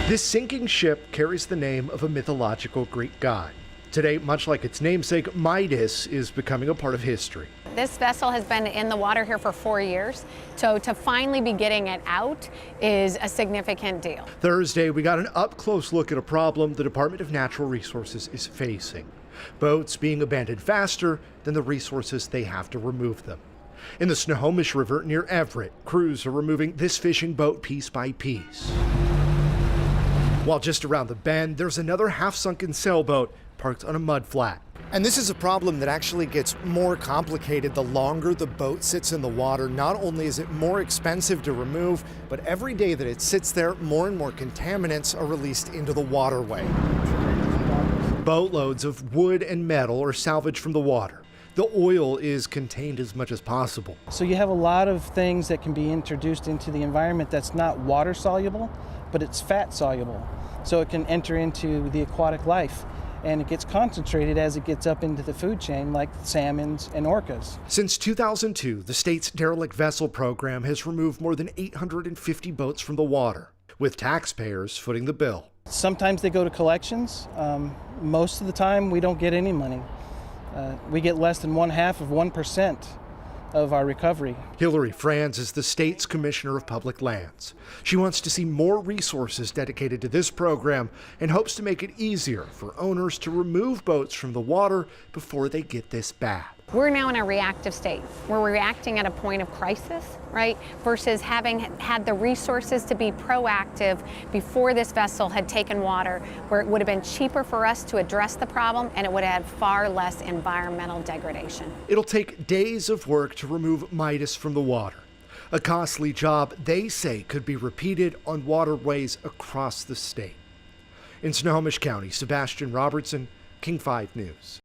This sinking ship carries the name of a mythological Greek god. Today, much like its namesake, Midas is becoming a part of history. This vessel has been in the water here for 4 years, so to finally be getting it out is a significant deal. Thursday, we got an up-close look at a problem the Department of Natural Resources is facing. Boats being abandoned faster than the resources they have to remove them. In the Snohomish River near Everett, crews are removing this fishing boat piece by piece. While just around the bend, there's another half-sunken sailboat parked on a mud flat. And this is a problem that actually gets more complicated the longer the boat sits in the water. Not only is it more expensive to remove, but every day that it sits there, more and more contaminants are released into the waterway. Boatloads of wood and metal are salvaged from the water. The oil is contained as much as possible. So you have a lot of things that can be introduced into the environment that's not water soluble, but it's fat soluble. So it can enter into the aquatic life, and it gets concentrated as it gets up into the food chain, like salmons and orcas. Since 2002, the state's Derelict vessel program has removed more than 850 boats from the water, with taxpayers footing the bill. Sometimes they go to collections. Most of the time, we don't get any money. We get less than 1/2% of our recovery. Hillary Franz is the state's Commissioner of Public Lands. She wants to see more resources dedicated to this program and hopes to make it easier for owners to remove boats from the water before they get this bad. We're now in a reactive state. We're reacting at a point of crisis, right? Versus having had the resources to be proactive before this vessel had taken water, where it would have been cheaper for us to address the problem and it would have had far less environmental degradation. It'll take days of work to remove Midas from the water. A costly job they say could be repeated on waterways across the state. In Snohomish County, Sebastian Robertson, King 5 News.